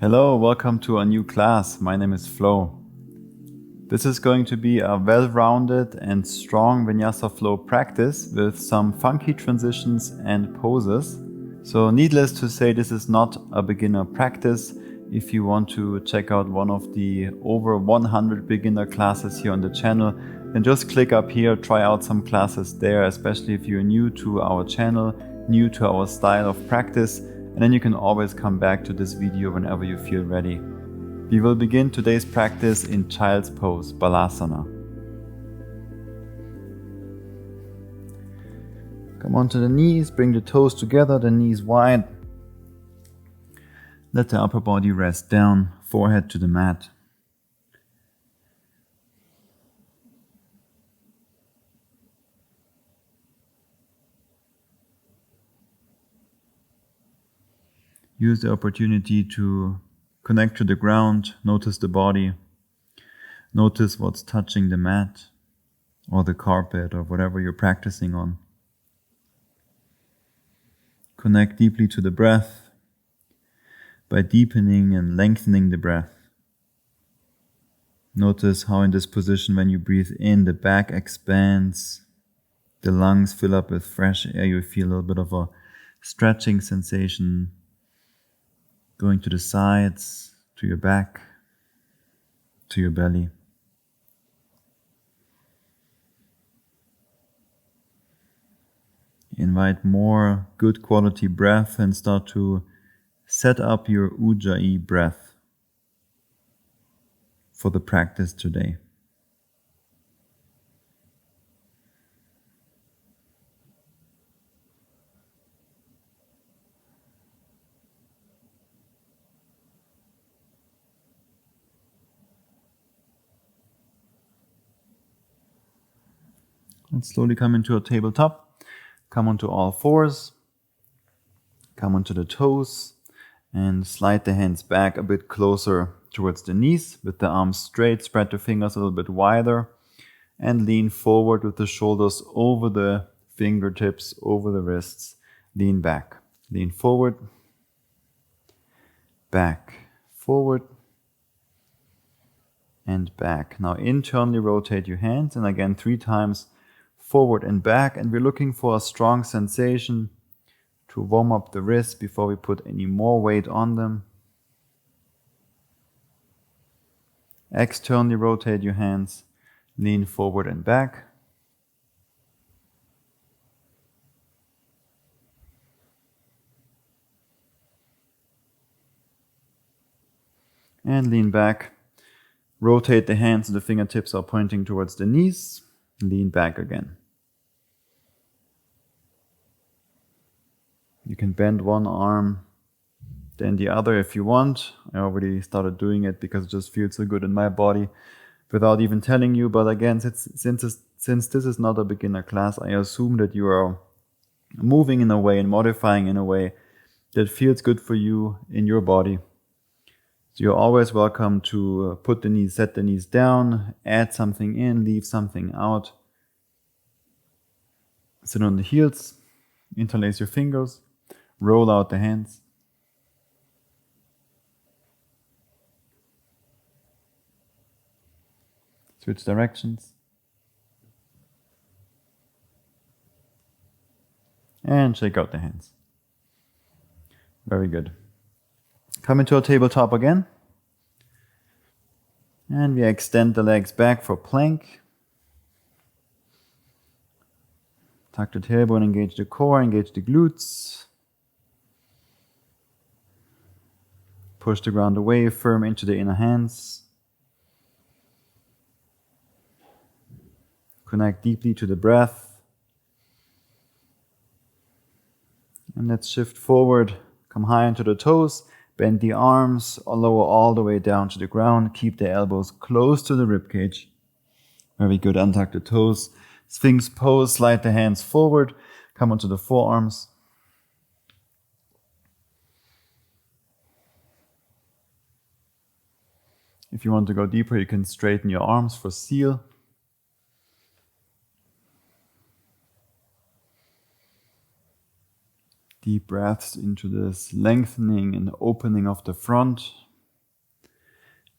Hello, welcome to a new class. My name is Flo. This is going to be a well-rounded and strong Vinyasa flow practice with some funky transitions and poses. So needless to say, this is not a beginner practice. If you want to check out one of the over 100 beginner classes here on the channel, then just click up here, try out some classes there, especially if you're new to our channel, new to our style of practice, and then you can always come back to this video whenever you feel ready. We will begin today's practice in Child's Pose, Balasana. Come onto the knees, bring the toes together, the knees wide. Let the upper body rest down, forehead to the mat. Use the opportunity to connect to the ground, notice the body, notice what's touching the mat or the carpet or whatever you're practicing on. Connect deeply to the breath by deepening and lengthening the breath. Notice how in this position, when you breathe in, the back expands, the lungs fill up with fresh air, you feel a little bit of a stretching sensation going to the sides, to your back, to your belly. Invite more good quality breath and start to set up your Ujjayi breath for the practice today. And slowly come into a tabletop. Come onto all fours. Come onto the toes. And slide the hands back a bit closer towards the knees. With the arms straight, spread the fingers a little bit wider. And lean forward with the shoulders over the fingertips, over the wrists. Lean back. Lean forward. Back. Forward. And back. Now internally rotate your hands. And again 3 times. Forward and back, and we're looking for a strong sensation to warm up the wrists before we put any more weight on them. Externally rotate your hands, lean forward and back. And lean back. Rotate the hands so the fingertips are pointing towards the knees. Lean back again. You can bend one arm, then the other if you want. I already started doing it because it just feels so good in my body without even telling you. But again, since this is not a beginner class, I assume that you are moving in a way and modifying in a way that feels good for you in your body. So you're always welcome to set the knees down, add something in, leave something out. Sit on the heels, interlace your fingers, roll out the hands. Switch directions. And shake out the hands. Very good. Come into a tabletop again. And we extend the legs back for plank. Tuck the tailbone, engage the core, engage the glutes. Push the ground away, firm into the inner hands. Connect deeply to the breath. And let's shift forward, come high into the toes, bend the arms, or lower all the way down to the ground. Keep the elbows close to the ribcage. Very good, untuck the toes. Sphinx pose, slide the hands forward, come onto the forearms. If you want to go deeper, you can straighten your arms for seal. Deep breaths into this lengthening and opening of the front.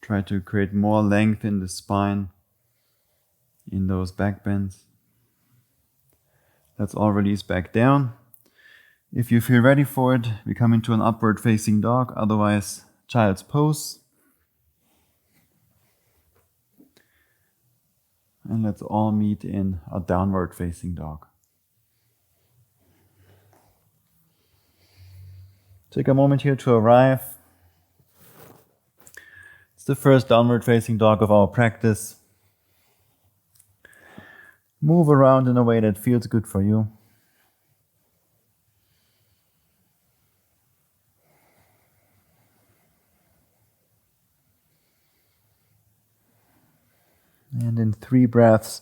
Try to create more length in the spine, in those back bends. Let's all release back down. If you feel ready for it, we come into an upward facing dog, otherwise child's pose. And let's all meet in a downward facing dog. Take a moment here to arrive. It's the first downward facing dog of our practice. Move around in a way that feels good for you. And in 3 breaths,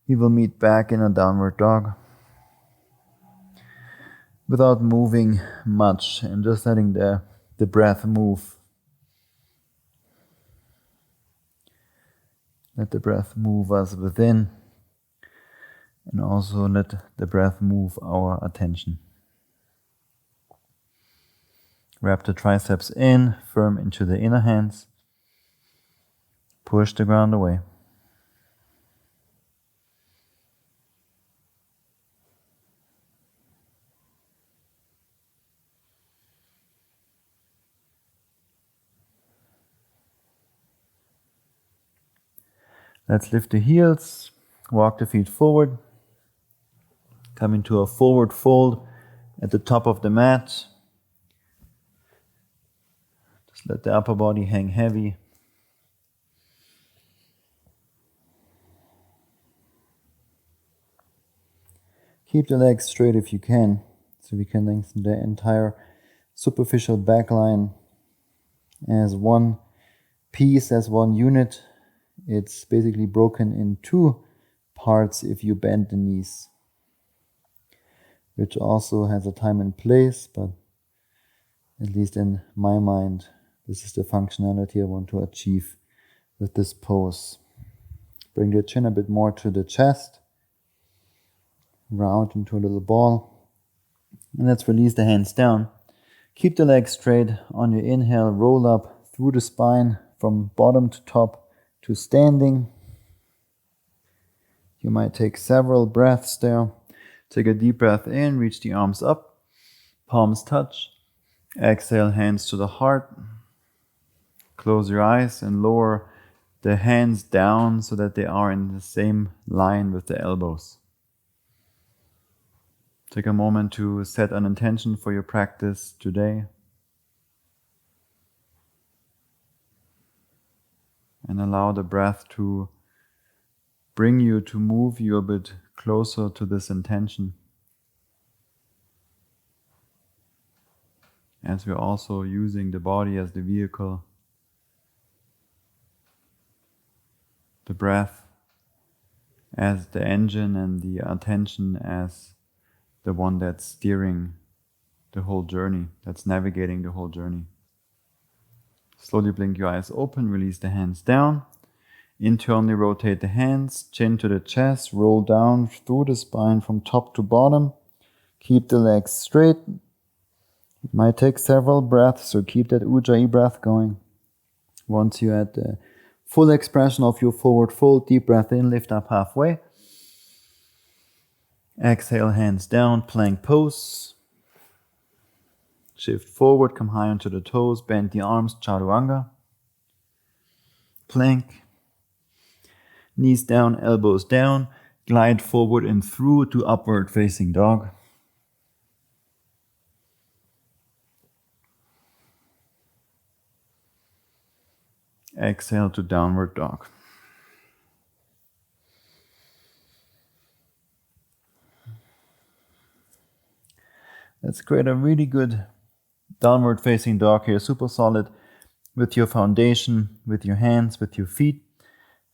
we will meet back in a downward dog. Without moving much and just letting the breath move. Let the breath move us within, and also let the breath move our attention. Wrap the triceps in, firm into the inner hands. Push the ground away. Let's lift the heels, walk the feet forward, come into a forward fold at the top of the mat. Just let the upper body hang heavy. Keep the legs straight if you can, so we can lengthen the entire superficial back line as one piece, as one unit. It's basically broken in 2 parts if you bend the knees, which also has a time and place, but at least in my mind, this is the functionality I want to achieve with this pose. Bring the chin a bit more to the chest, round into a little ball, and let's release the hands down. Keep the legs straight. On your inhale, roll up through the spine from bottom to top to standing. You might take several breaths there. Take a deep breath in, reach the arms up, palms touch. Exhale, hands to the heart. Close your eyes and lower the hands down so that they are in the same line with the elbows. Take a moment to set an intention for your practice today. And allow the breath to bring you, to move you a bit closer to this intention. As we're also using the body as the vehicle, the breath as the engine and the attention as the one that's steering the whole journey, that's navigating the whole journey. Slowly blink your eyes open, release the hands down. Internally rotate the hands, chin to the chest, roll down through the spine from top to bottom. Keep the legs straight. It might take several breaths, so keep that Ujjayi breath going. Once you're at the full expression of your forward fold, deep breath in, lift up halfway. Exhale, hands down, plank pose. Shift forward, come high onto the toes, bend the arms, chaturanga. Plank. Knees down, elbows down. Glide forward and through to upward facing dog. Exhale to downward dog. Let's create a really good downward facing dog here, super solid with your foundation, with your hands, with your feet.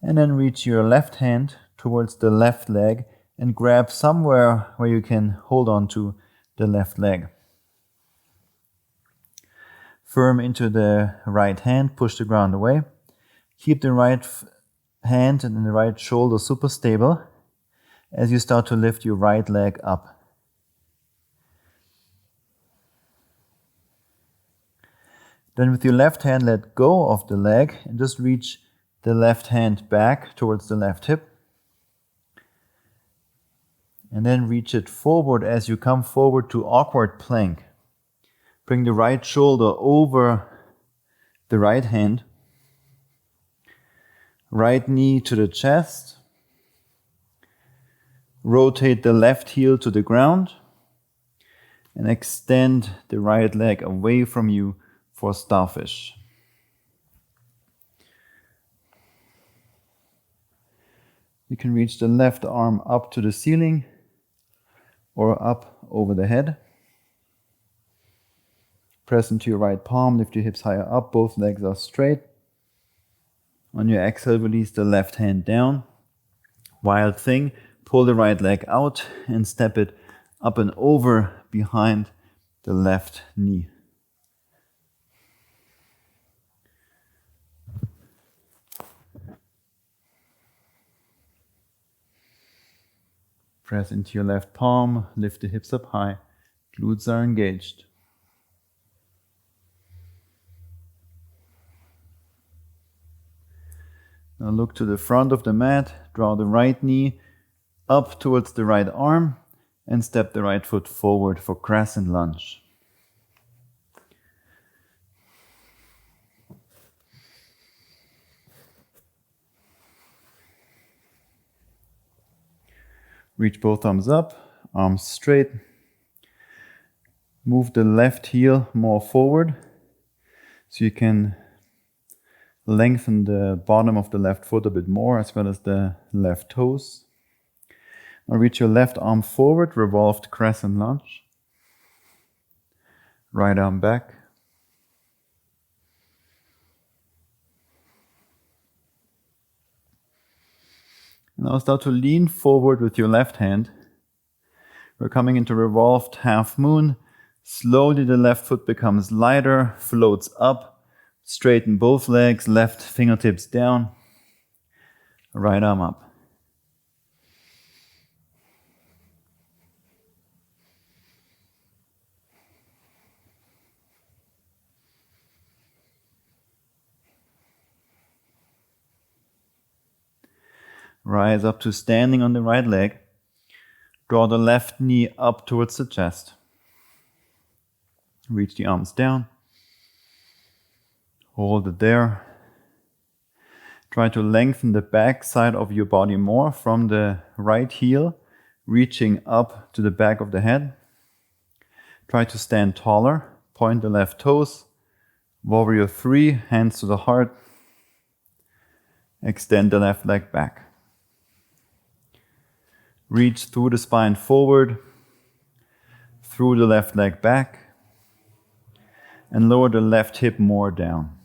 And then reach your left hand towards the left leg and grab somewhere where you can hold on to the left leg. Firm into the right hand, push the ground away. Keep the right hand and the right shoulder super stable as you start to lift your right leg up. Then with your left hand, let go of the leg and just reach the left hand back towards the left hip. And then reach it forward as you come forward to awkward plank. Bring the right shoulder over the right hand. Right knee to the chest. Rotate the left heel to the ground. And extend the right leg away from you for starfish. You can reach the left arm up to the ceiling or up over the head. Press into your right palm, lift your hips higher up, both legs are straight. On your exhale, release the left hand down. Wild thing, pull the right leg out and step it up and over behind the left knee. Press into your left palm, lift the hips up high, glutes are engaged. Now look to the front of the mat, draw the right knee up towards the right arm and step the right foot forward for crescent lunge. Reach both arms up, arms straight. Move the left heel more forward so you can lengthen the bottom of the left foot a bit more as well as the left toes. Now reach your left arm forward, revolved crescent lunge. Right arm back. Now start to lean forward with your left hand. We're coming into revolved half moon. Slowly the left foot becomes lighter, floats up. Straighten both legs, left fingertips down. Right arm up. Rise up to standing on the right leg. Draw the left knee up towards the chest. Reach the arms down. Hold it there. Try to lengthen the back side of your body more from the right heel, reaching up to the back of the head. Try to stand taller. Point the left toes. Warrior 3, hands to the heart. Extend the left leg back. Reach through the spine forward, through the left leg back, and lower the left hip more down.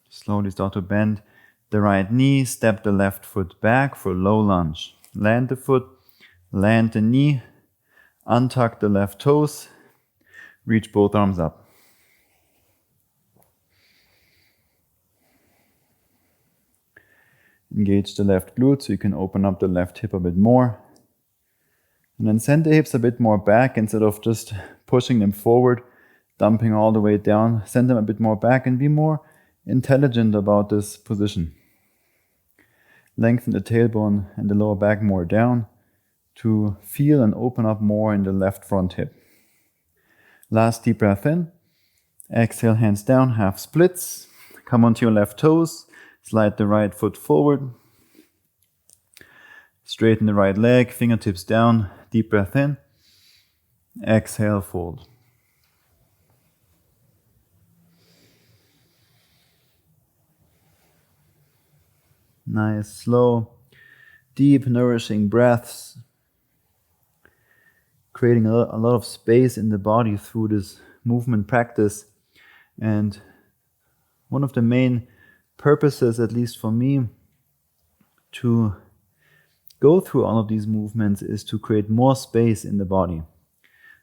Slowly start to bend the right knee, step the left foot back for low lunge. Land the foot, land the knee, untuck the left toes, reach both arms up. Engage the left glute so you can open up the left hip a bit more. And then send the hips a bit more back instead of just pushing them forward, dumping all the way down. Send them a bit more back and be more intelligent about this position. Lengthen the tailbone and the lower back more down to feel and open up more in the left front hip. Last deep breath in. Exhale, hands down, half splits. Come onto your left toes. Slide the right foot forward. Straighten the right leg, fingertips down. Deep breath in. Exhale, fold. Nice, slow, deep, nourishing breaths. Creating a lot of space in the body through this movement practice. And one of the main purposes, at least for me, to go through all of these movements is to create more space in the body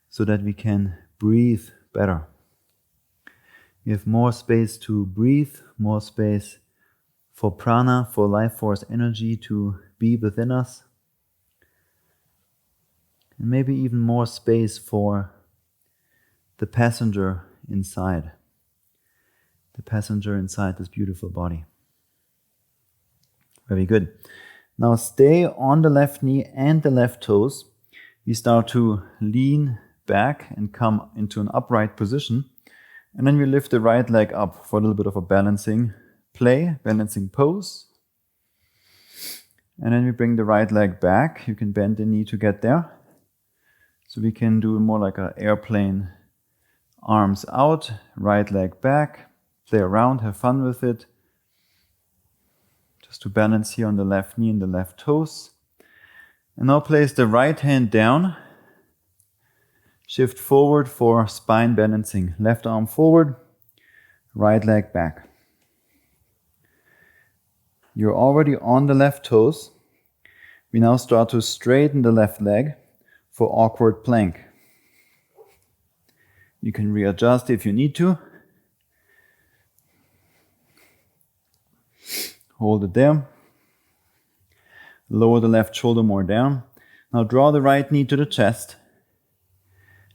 so that we can breathe better. We have more space to breathe, more space for prana, for life force energy to be within us. And maybe even more space for the passenger inside. The passenger inside this beautiful body. Very good. Now stay on the left knee and the left toes. We start to lean back and come into an upright position. And then we lift the right leg up for a little bit of a balancing play, balancing pose. And then we bring the right leg back. You can bend the knee to get there. So we can do more like an airplane, arms out, right leg back, play around, have fun with it. Just to balance here on the left knee and the left toes. And now place the right hand down. Shift forward for spine balancing. Left arm forward, right leg back. You're already on the left toes. We now start to straighten the left leg for awkward plank. You can readjust if you need to. Hold it there. Lower the left shoulder more down. Now draw the right knee to the chest,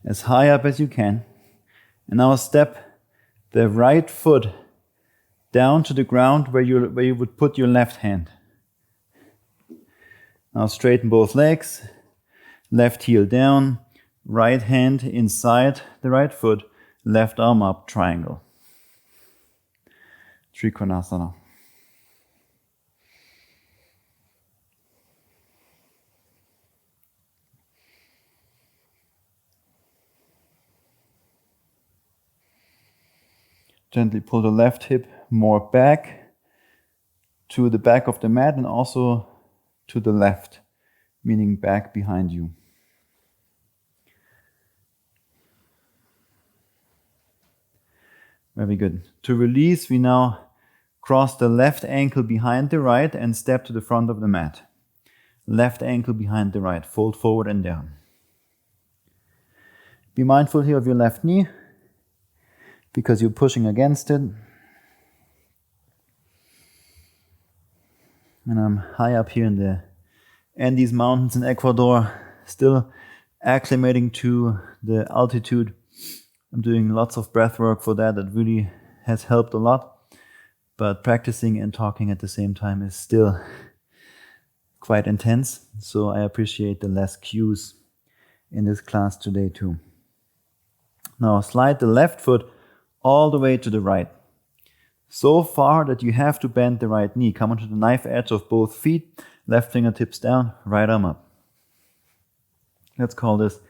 as high up as you can. And now step the right foot down to the ground where you would put your left hand. Now straighten both legs, left heel down, right hand inside the right foot, left arm up, triangle. Trikonasana. Gently pull the left hip more back to the back of the mat and also to the left, meaning back behind you. Very good. To release, we now cross the left ankle behind the right and step to the front of the mat. Left ankle behind the right, fold forward and down. Be mindful here of your left knee, because you're pushing against it. And I'm high up here in the Andes Mountains in Ecuador, still acclimating to the altitude. I'm doing lots of breath work for that. That really has helped a lot. But practicing and talking at the same time is still quite intense. So I appreciate the less cues in this class today too. Now slide the left foot all the way to the right. So far that you have to bend the right knee. Come onto the knife edge of both feet, left fingertips down, right arm up. Let's call this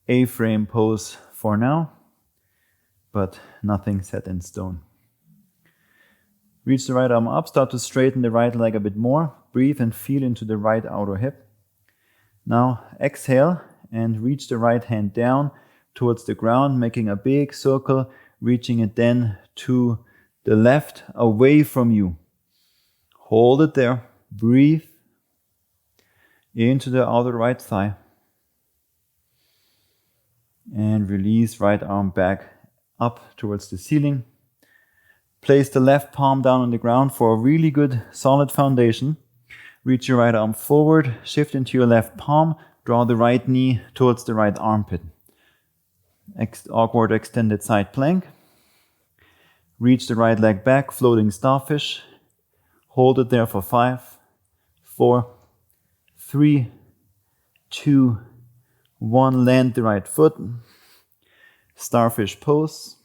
A-frame pose for now, but nothing set in stone. Reach the right arm up, start to straighten the right leg a bit more. Breathe and feel into the right outer hip. Now exhale and reach the right hand down towards the ground, making a big circle, reaching it then to the left, away from you. Hold it there. Breathe into the outer right thigh. And release, right arm back up towards the ceiling. Place the left palm down on the ground for a really good solid foundation. Reach your right arm forward, shift into your left palm, draw the right knee towards the right armpit. Awkward extended side plank. Reach the right leg back, floating starfish. Hold it there for 5, 4, 3, 2, 1. Land the right foot. Starfish pose.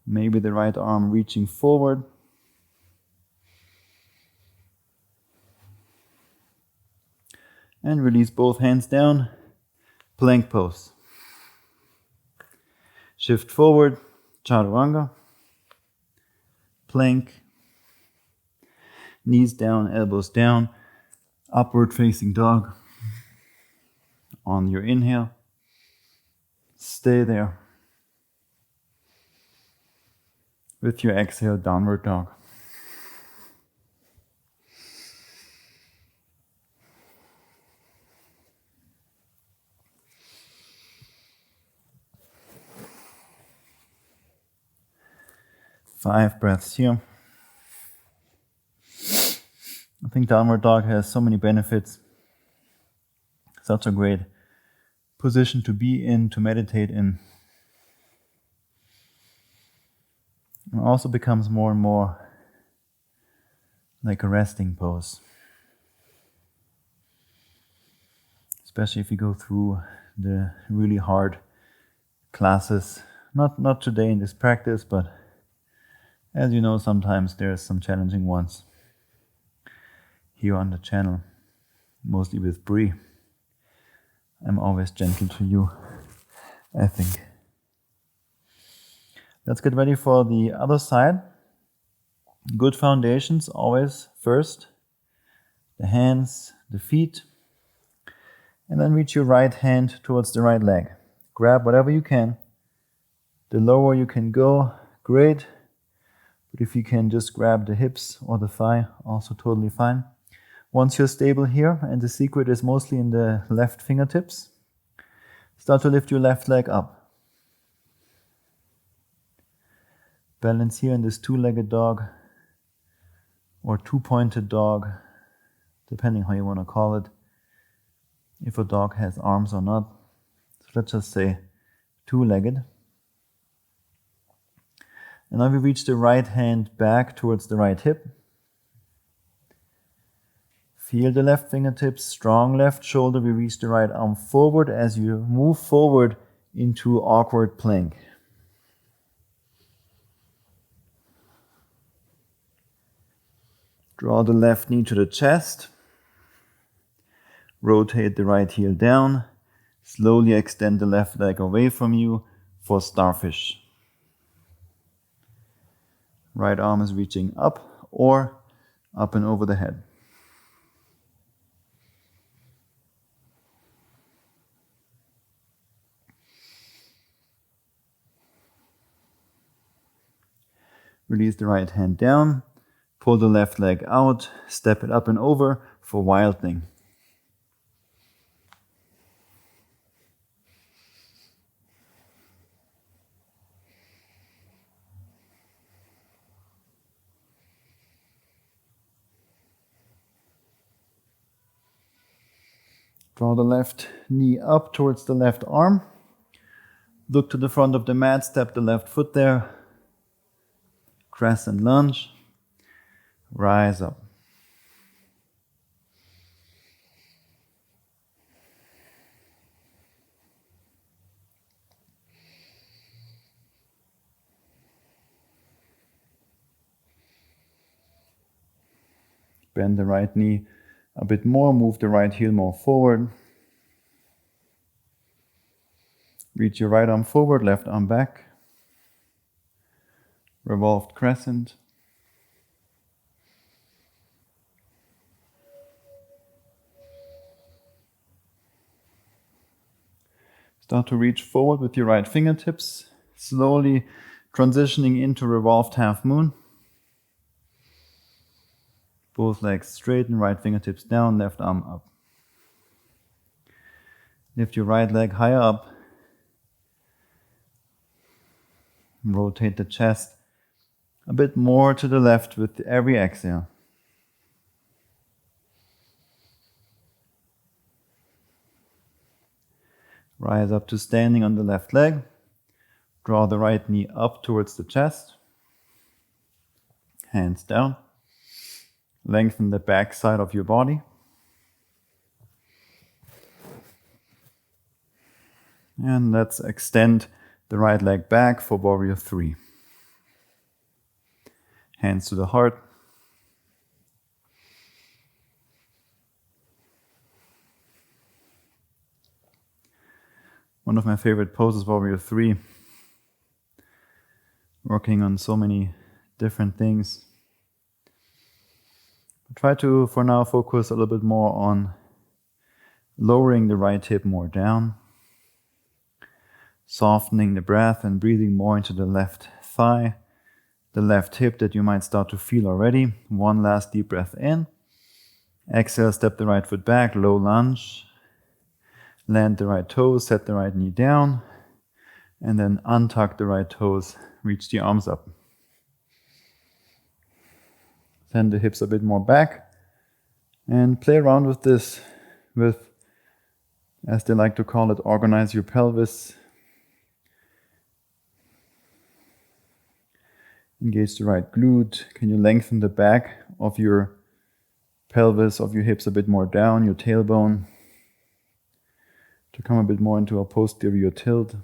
Maybe the right arm reaching forward. And release both hands down. Plank pose. Shift forward. Chaturanga. Plank. Knees down, elbows down. Upward facing dog. On your inhale. Stay there. With your exhale, downward dog. 5 breaths here. I think downward dog has so many benefits. Such a great position to be in, to meditate in. It also becomes more and more like a resting pose. Especially if you go through the really hard classes. Not today in this practice, but as you know, sometimes there's some challenging ones here on the channel, mostly with Bre. I'm always gentle to you, I think. Let's get ready for the other side. Good foundations always first. The hands, the feet. And then reach your right hand towards the right leg. Grab whatever you can. The lower you can go, great. But if you can just grab the hips or the thigh, also totally fine. Once you're stable here, and the secret is mostly in the left fingertips, start to lift your left leg up. Balance here in this two-legged dog or two-pointed dog, depending how you want to call it, if a dog has arms or not. So let's just say two-legged. And now we reach the right hand back towards the right hip. Feel the left fingertips, strong left shoulder. We reach the right arm forward as you move forward into awkward plank. Draw the left knee to the chest. Rotate the right heel down. Slowly extend the left leg away from you for starfish. Right arm is reaching up or up and over the head. Release the right hand down. Pull the left leg out. Step it up and over for wildling. Draw the left knee up towards the left arm. Look to the front of the mat, step the left foot there. Crescent lunge. Rise up. Bend the right knee a bit more, move the right heel more forward. Reach your right arm forward, left arm back. Revolved crescent. Start to reach forward with your right fingertips, slowly transitioning into revolved half moon. Both legs straight and right fingertips down, left arm up. Lift your right leg higher up. Rotate the chest a bit more to the left with every exhale. Rise up to standing on the left leg. Draw the right knee up towards the chest. Hands down. Lengthen the back side of your body. And let's extend the right leg back for warrior 3. Hands to the heart. One of my favorite poses, warrior 3. Working on so many different things. Try to, for now, focus a little bit more on lowering the right hip more down, softening the breath and breathing more into the left thigh, the left hip that you might start to feel already. One last deep breath in. Exhale, step the right foot back, low lunge. Land the right toes, set the right knee down, and then untuck the right toes, reach the arms up. Send the hips a bit more back. And play around with this, with, as they like to call it, organize your pelvis. Engage the right glute. Can you lengthen the back of your pelvis, of your hips a bit more down, your tailbone, to come a bit more into a posterior tilt.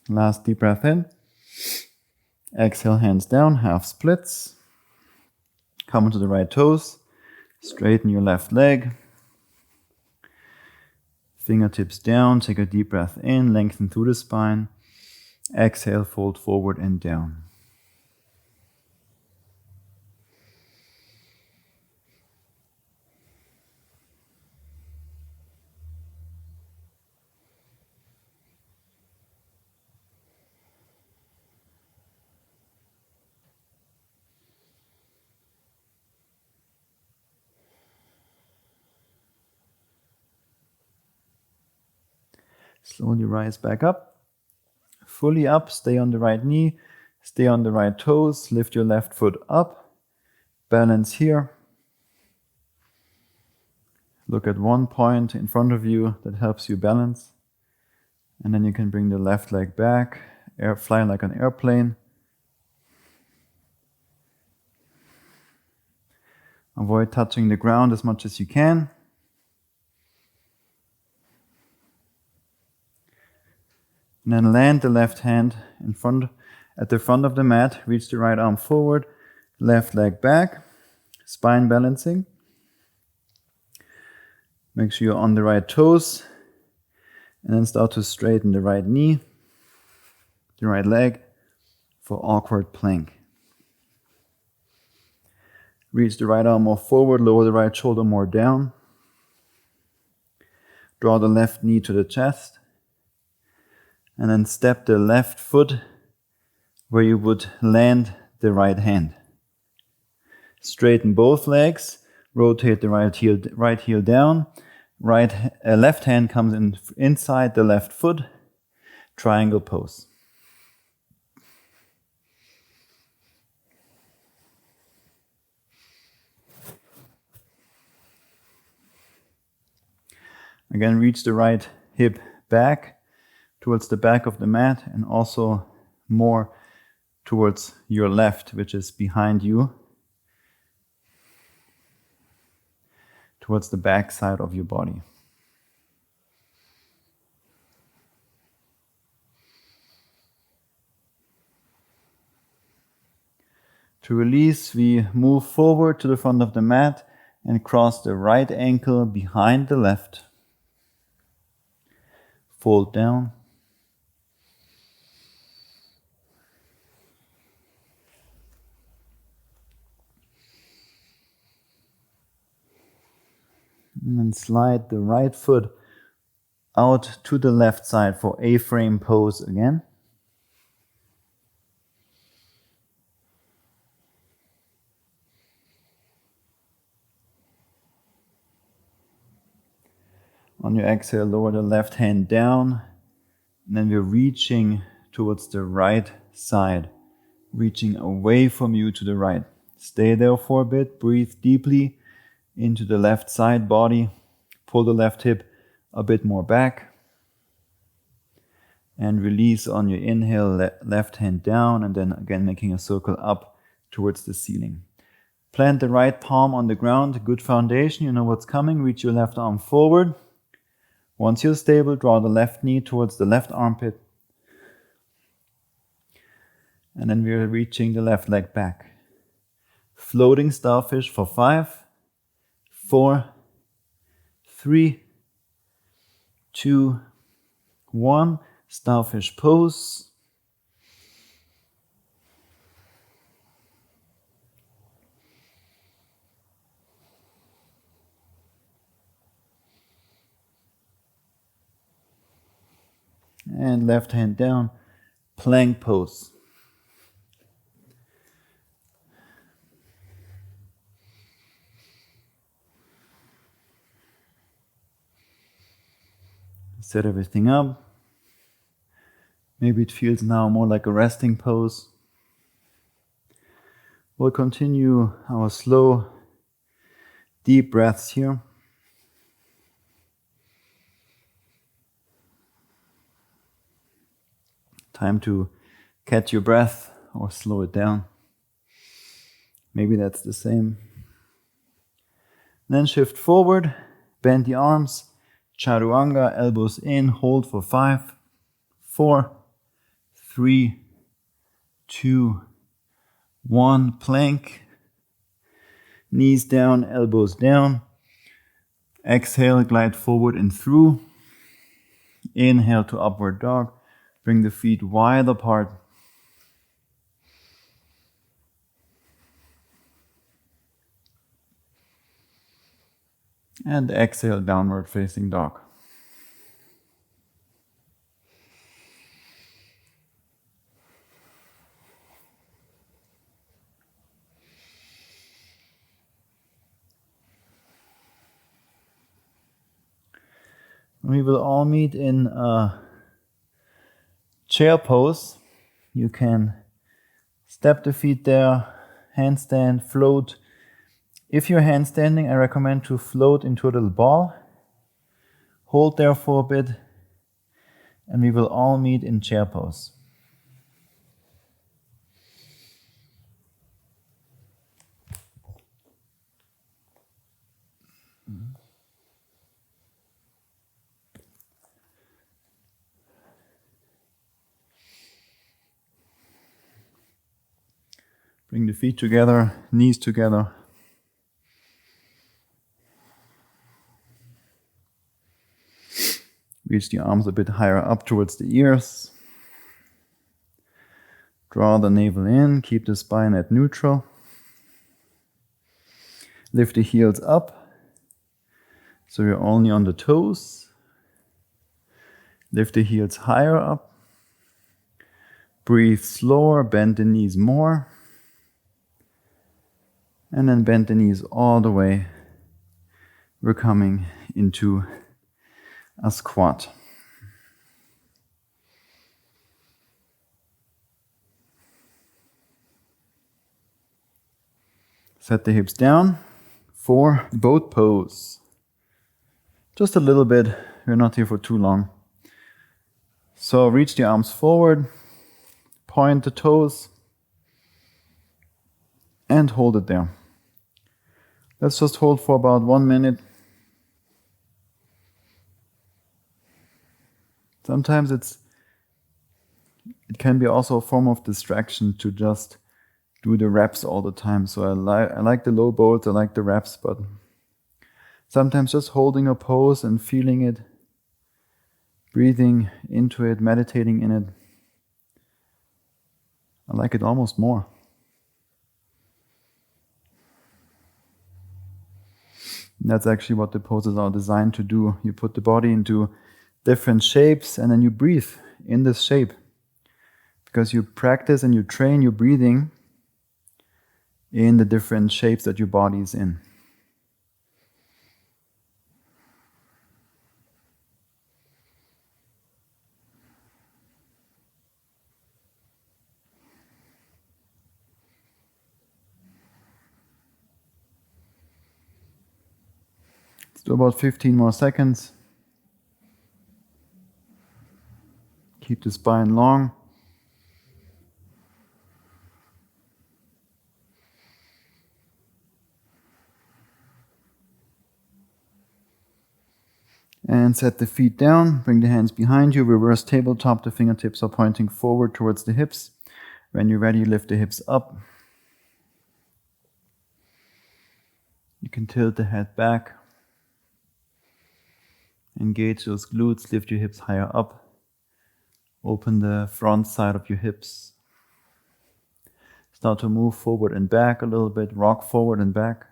Last deep breath in. Exhale, hands down, half splits. Come onto the right toes. Straighten your left leg. Fingertips down, take a deep breath in, lengthen through the spine. Exhale, fold forward and down. Slowly rise back up. Fully up, stay on the right knee, stay on the right toes, lift your left foot up, balance here. Look at one point in front of you that helps you balance. And then you can bring the left leg back, fly like an airplane. Avoid touching the ground as much as you can. And then land the left hand at the front of the mat. Reach the right arm forward, left leg back, spine balancing. Make sure you're on the right toes. And then start to straighten the right knee, the right leg for awkward plank. Reach the right arm more forward, lower the right shoulder more down. Draw the left knee to the chest. And then step the left foot where you would land the right hand. Straighten both legs, rotate the right heel down. Left hand comes inside the left foot, triangle pose. Again, reach the right hip back towards the back of the mat and also more towards your left, which is behind you, towards the back side of your body. To release, we move forward to the front of the mat and cross the right ankle behind the left. Fold down. And then slide the right foot out to the left side for A-frame pose again. On your exhale, lower the left hand down. And then we're reaching towards the right side, reaching away from you to the right. Stay there for a bit, breathe deeply into the left side body, pull the left hip a bit more back, and release on your inhale, left hand down, and then again making a circle up towards the ceiling. Plant the right palm on the ground, good foundation, you know what's coming, reach your left arm forward. Once you're stable, draw the left knee towards the left armpit, and then we're reaching the left leg back. Floating starfish for 5, 4, 3, 2, 1. Starfish pose. And left hand down, plank pose. Set everything up. Maybe it feels now more like a resting pose. We'll continue our slow, deep breaths here. Time to catch your breath or slow it down. Maybe that's the same. Then shift forward, bend the arms, chaturanga, elbows in, hold for 5, 4, 3, 2, 1, plank. Knees down, elbows down. Exhale, glide forward and through. Inhale to upward dog. Bring the feet wide apart. And exhale, downward facing dog. We will all meet in a chair pose. You can step the feet there, handstand, float. If you're handstanding, I recommend to float into a little ball. Hold there for a bit, and we will all meet in chair pose. Bring the feet together, knees together. Reach the arms a bit higher up towards the ears. Draw the navel in, keep the spine at neutral. Lift the heels up, so you're only on the toes. Lift the heels higher up. Breathe slower, bend the knees more. And then bend the knees all the way. We're coming into a squat. Set the hips down for boat pose. Just a little bit, we're not here for too long. So reach the arms forward, point the toes, and hold it there. Let's just hold for about 1 minute. Sometimes it can be also a form of distraction to just do the reps all the time. So I like the low boats, I like the reps, but sometimes just holding a pose and feeling it, breathing into it, meditating in it, I like it almost more. And that's actually what the poses are designed to do. You put the body into different shapes and then you breathe in this shape. Because you practice and you train your breathing in the different shapes that your body is in. Let's do about 15 more seconds. Keep the spine long. And set the feet down, bring the hands behind you, reverse tabletop, the fingertips are pointing forward towards the hips. When you're ready, lift the hips up. You can tilt the head back. Engage those glutes, lift your hips higher up. Open the front side of your hips. Start to move forward and back a little bit, rock forward and back.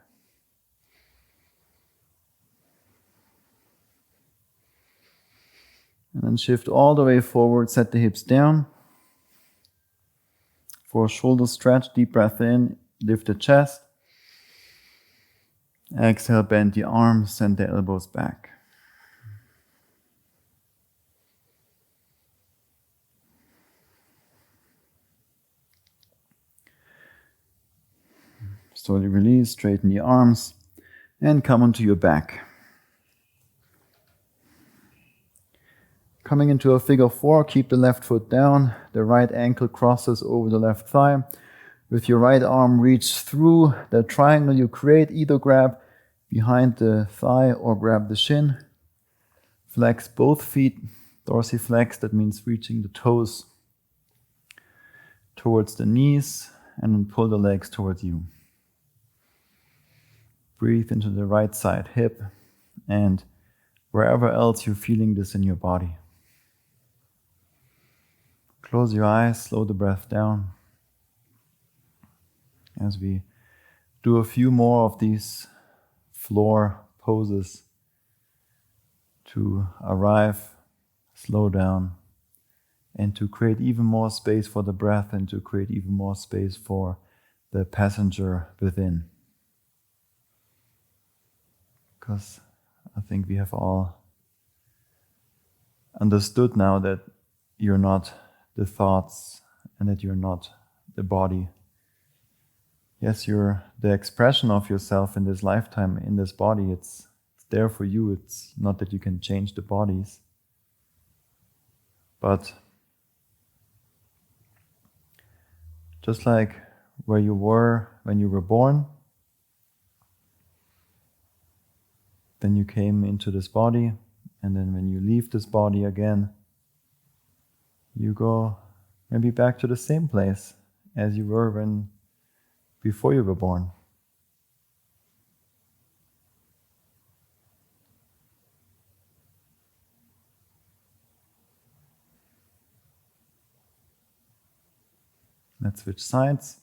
And then shift all the way forward, set the hips down. For a shoulder stretch, deep breath in, lift the chest. Exhale, bend the arms, send the elbows back. Slowly release, straighten the arms, and come onto your back. Coming into a figure 4, keep the left foot down, the right ankle crosses over the left thigh. With your right arm, reach through the triangle you create, either grab behind the thigh or grab the shin. Flex both feet, dorsiflex, that means reaching the toes towards the knees, and then pull the legs towards you. Breathe into the right side hip and wherever else you're feeling this in your body. Close your eyes, slow the breath down as we do a few more of these floor poses to arrive, slow down, and to create even more space for the breath and to create even more space for the passenger within. Because I think we have all understood now that you're not the thoughts and that you're not the body. Yes, you're the expression of yourself in this lifetime, in this body. It's there for you. It's not that you can change the bodies. But just like where you were when you were born, then you came into this body, and then when you leave this body again, you go maybe back to the same place as you were before you were born. Let's switch sides.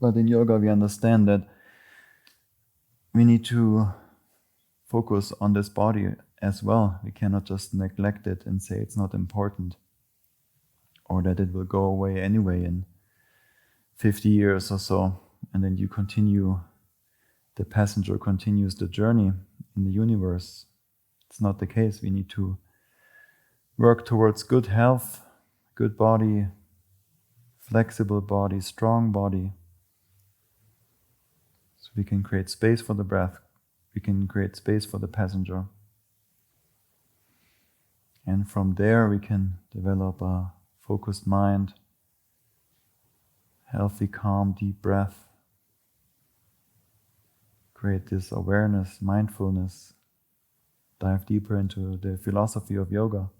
But in yoga we understand that we need to focus on this body as well. We cannot just neglect it and say it's not important, or that it will go away anyway in 50 years or so, and then the passenger continues the journey in the universe. It's not the case. We need to work towards good health, good body, flexible body, strong body, so we can create space for the breath, we can create space for the passenger. And from there we can develop a focused mind, healthy, calm, deep breath, create this awareness, mindfulness, dive deeper into the philosophy of yoga.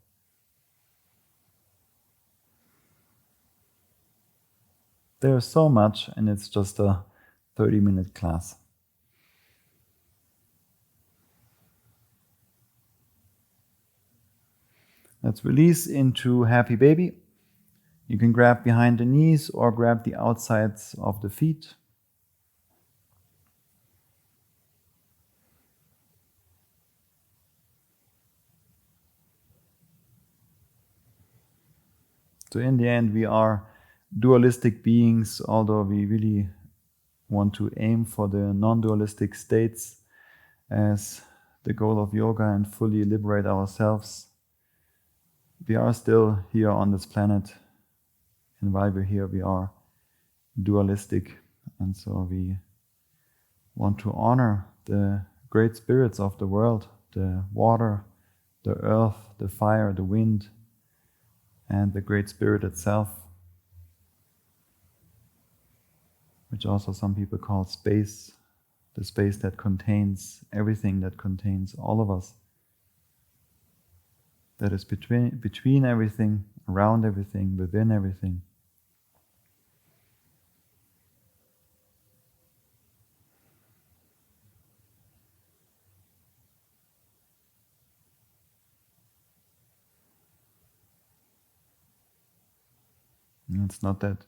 There's so much, and it's just a 30-minute class. Let's release into happy baby. You can grab behind the knees or grab the outsides of the feet. So in the end, we are dualistic beings, although we really want to aim for the non-dualistic states as the goal of yoga and fully liberate ourselves. We are still here on this planet, and while we're here, we are dualistic, and so we want to honor the great spirits of the world, the water, the earth, the fire, the wind, and the great spirit itself, which also some people call space, the space that contains everything, that contains all of us, that is between everything, around everything, within everything. And it's not that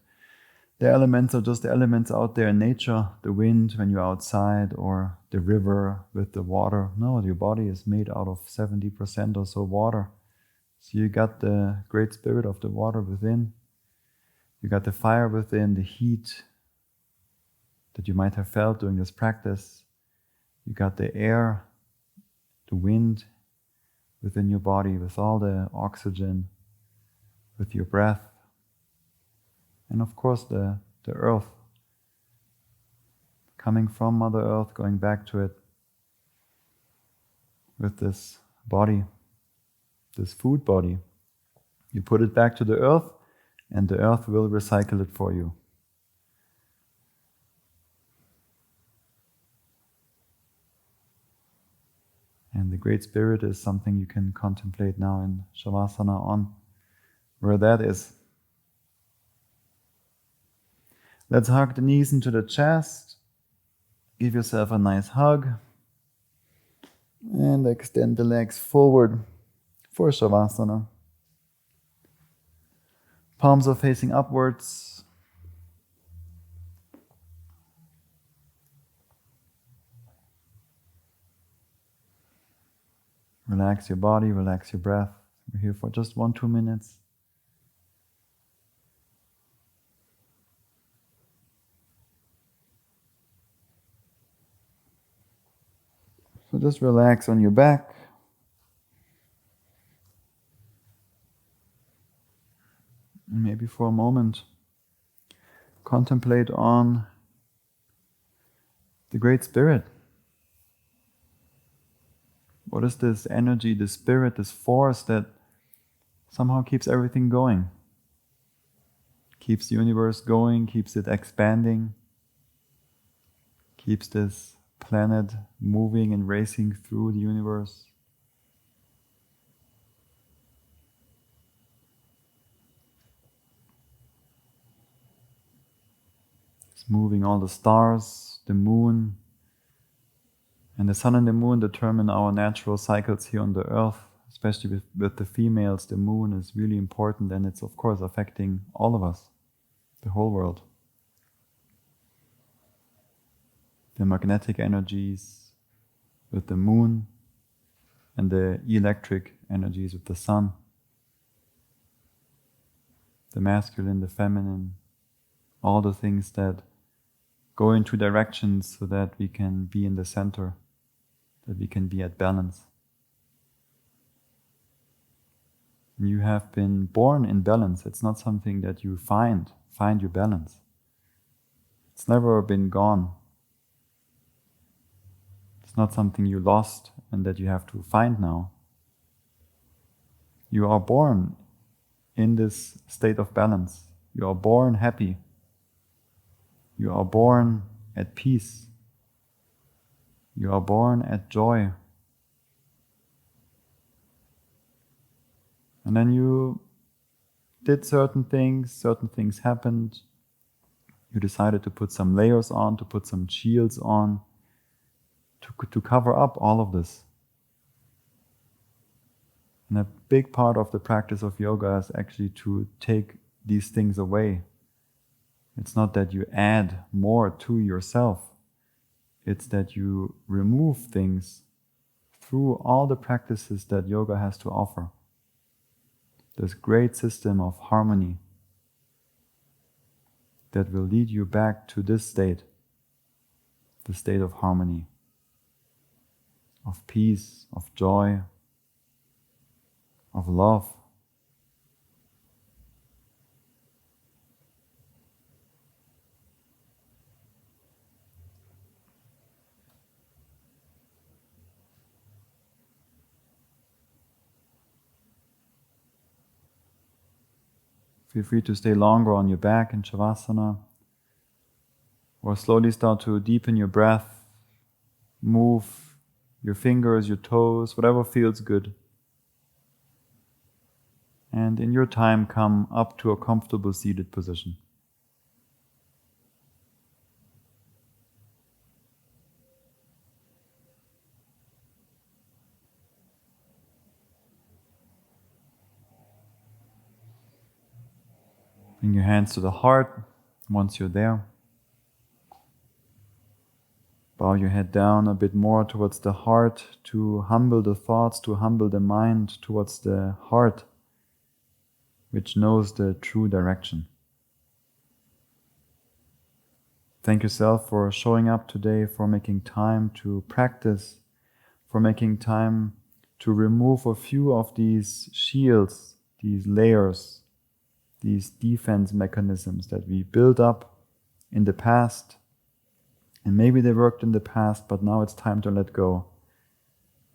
the elements are just the elements out there in nature, the wind when you're outside, or the river with the water. No, your body is made out of 70% or so water. So you got the great spirit of the water within. You got the fire within, the heat that you might have felt during this practice. You got the air, the wind within your body with all the oxygen, with your breath. And of course the earth, coming from Mother Earth, going back to it with this body, this food body. You put it back to the earth, and the earth will recycle it for you. And the Great Spirit is something you can contemplate now in Shavasana on where that is. Let's hug the knees into the chest. Give yourself a nice hug. And extend the legs forward for Shavasana. Palms are facing upwards. Relax your body, relax your breath. We're here for just 1-2 minutes. So just relax on your back. And maybe for a moment, contemplate on the Great Spirit. What is this energy, this spirit, this force that somehow keeps everything going? Keeps the universe going, keeps it expanding, keeps this planet moving and racing through the universe. It's moving all the stars, the moon, and the sun and the moon determine our natural cycles here on the earth, especially with the females. The moon is really important, and it's of course affecting all of us, the whole world. The magnetic energies with the moon and the electric energies with the sun. The masculine, the feminine, all the things that go in two directions so that we can be in the center, that we can be at balance. You have been born in balance. It's not something that you find your balance. It's never been gone. It's not something you lost and that you have to find now. You are born in this state of balance. You are born happy. You are born at peace. You are born at joy. And then you did certain things happened. You decided to put some layers on, to put some shields on, to cover up all of this. And a big part of the practice of yoga is actually to take these things away. It's not that you add more to yourself. It's that you remove things through all the practices that yoga has to offer. This great system of harmony that will lead you back to this state, the state of harmony, of peace, of joy, of love. Feel free to stay longer on your back in Shavasana, or slowly start to deepen your breath, move your fingers, your toes, whatever feels good. And in your time, come up to a comfortable seated position. Bring your hands to the heart once you're there. Bow your head down a bit more towards the heart to humble the thoughts, to humble the mind towards the heart, which knows the true direction. Thank yourself for showing up today, for making time to practice, for making time to remove a few of these shields, these layers these defense mechanisms that we built up in the past. And maybe they worked in the past, but now it's time to let go.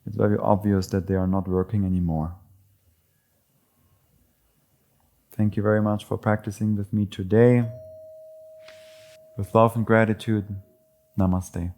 It's very obvious that they are not working anymore. Thank you very much for practicing with me today. With love and gratitude, Namaste.